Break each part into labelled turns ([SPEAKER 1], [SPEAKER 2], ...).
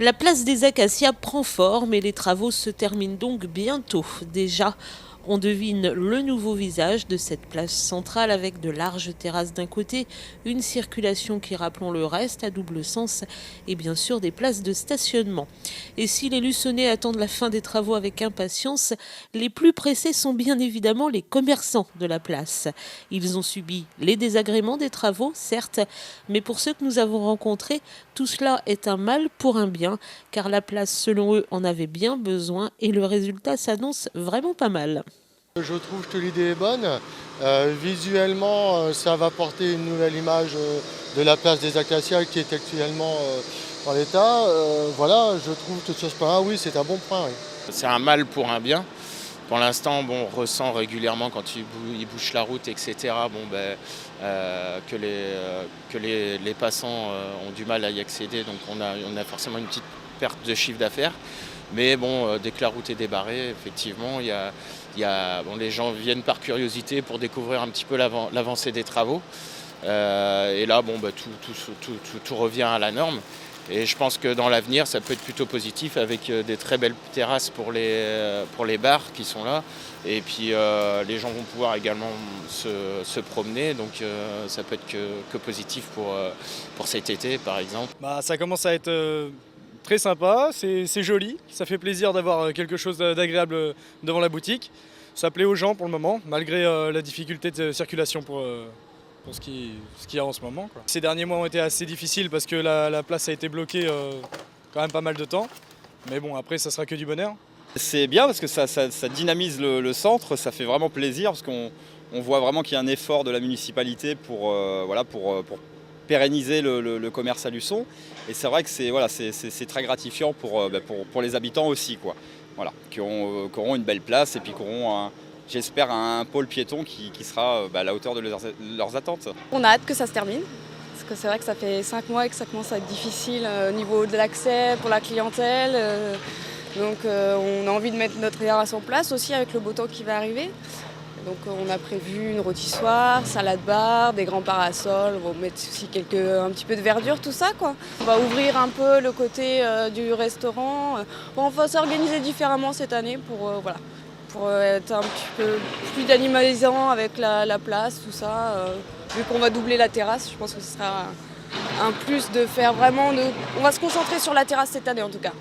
[SPEAKER 1] La place des Acacias prend forme et les travaux se terminent donc bientôt. Déjà, on devine le nouveau visage de cette place centrale avec de larges terrasses d'un côté, une circulation qui, rappelons-le, reste à double sens et bien sûr des places de stationnement. Et si les Luçonnais attendent la fin des travaux avec impatience, les plus pressés sont bien évidemment les commerçants de la place. Ils ont subi les désagréments des travaux, certes, mais pour ceux que nous avons rencontrés, tout cela est un mal pour un bien, car la place, selon eux, en avait bien besoin et le résultat s'annonce vraiment pas mal.
[SPEAKER 2] Je trouve que l'idée est bonne. Visuellement, ça va porter une nouvelle image de la place des Acacias qui est actuellement dans l'état. Voilà, je trouve que sur ce point-là, oui, c'est un bon point. Oui.
[SPEAKER 3] C'est un mal pour un bien. Pour l'instant, bon, on ressent régulièrement quand ils bouchent la route, etc., que les passants ont du mal à y accéder. Donc on a forcément une petite perte de chiffre d'affaires. Mais bon, dès que la route est débarrée, effectivement, les gens viennent par curiosité pour découvrir un petit peu l'avancée des travaux. Et là, tout revient à la norme. Et je pense que dans l'avenir, ça peut être plutôt positif avec des très belles terrasses pour les bars qui sont là. Et puis les gens vont pouvoir également se promener. Donc ça peut être que positif pour cet été, par exemple.
[SPEAKER 4] Ça commence à être très sympa, c'est joli. Ça fait plaisir d'avoir quelque chose d'agréable devant la boutique. Ça plaît aux gens pour le moment, malgré la difficulté de circulation pour ce qu'il y a en ce moment, quoi. Ces derniers mois ont été assez difficiles parce que la place a été bloquée quand même pas mal de temps. Mais bon, après, ça sera que du bonheur.
[SPEAKER 5] C'est bien parce que ça dynamise le centre, ça fait vraiment plaisir parce qu'on voit vraiment qu'il y a un effort de la municipalité pour pérenniser le commerce à Luçon. Et c'est vrai que c'est très gratifiant pour les habitants aussi, quoi. Voilà, qui auront une belle place et puis qui auront j'espère un pôle piéton qui sera à la hauteur de leurs attentes.
[SPEAKER 6] On a hâte que ça se termine, parce que c'est vrai que ça fait 5 mois et que ça commence à être difficile au niveau de l'accès pour la clientèle. Donc on a envie de mettre notre terrasse en place aussi avec le beau temps qui va arriver. Donc on a prévu une rôtissoire, salade bar, des grands parasols, on va mettre aussi un petit peu de verdure, tout ça, quoi. On va ouvrir un peu le côté du restaurant. On va s'organiser différemment cette année pour être un petit peu plus d'animalisant avec la place, tout ça. Vu qu'on va doubler la terrasse, je pense que ce sera un plus de faire vraiment... On va se concentrer sur la terrasse cette année en tout cas.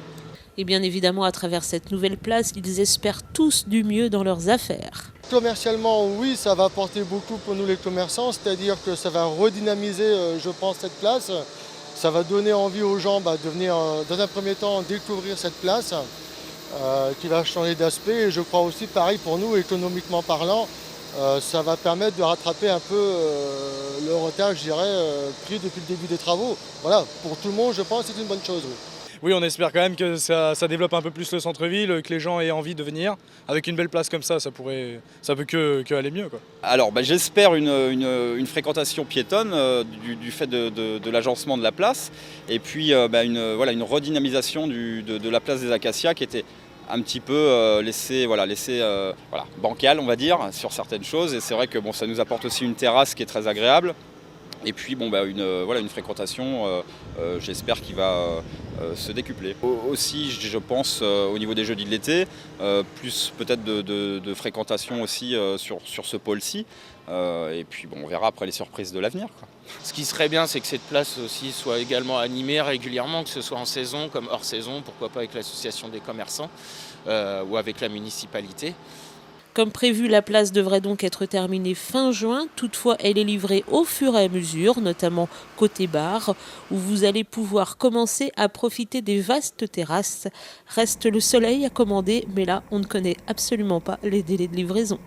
[SPEAKER 1] Et bien évidemment, à travers cette nouvelle place, ils espèrent tous du mieux dans leurs affaires.
[SPEAKER 2] Commercialement, oui, ça va apporter beaucoup pour nous les commerçants, c'est-à-dire que ça va redynamiser, je pense, cette place. Ça va donner envie aux gens de venir, dans un premier temps, découvrir cette place qui va changer d'aspect. Et je crois aussi, pareil pour nous, économiquement parlant, ça va permettre de rattraper un peu le retard, je dirais, pris depuis le début des travaux. Voilà, pour tout le monde, je pense que c'est une bonne chose. Oui.
[SPEAKER 4] Oui, on espère quand même que ça développe un peu plus le centre-ville, que les gens aient envie de venir. Avec une belle place comme ça, ça peut que aller mieux, quoi.
[SPEAKER 5] Alors j'espère une fréquentation piétonne du fait de l'agencement de la place. Et puis une redynamisation de la place des Acacias qui était un petit peu laissée bancale, on va dire, sur certaines choses. Et c'est vrai que ça nous apporte aussi une terrasse qui est très agréable. Et puis une fréquentation, j'espère, qui va se décupler. Aussi, je pense, au niveau des jeudis de l'été, plus peut-être de fréquentation aussi sur ce pôle-ci. Et puis on verra après les surprises de l'avenir, quoi.
[SPEAKER 3] Ce qui serait bien, c'est que cette place aussi soit également animée régulièrement, que ce soit en saison comme hors saison, pourquoi pas avec l'association des commerçants ou avec la municipalité.
[SPEAKER 1] Comme prévu, la place devrait donc être terminée fin juin. Toutefois, elle est livrée au fur et à mesure, notamment côté bar, où vous allez pouvoir commencer à profiter des vastes terrasses. Reste le soleil à commander, mais là, on ne connaît absolument pas les délais de livraison.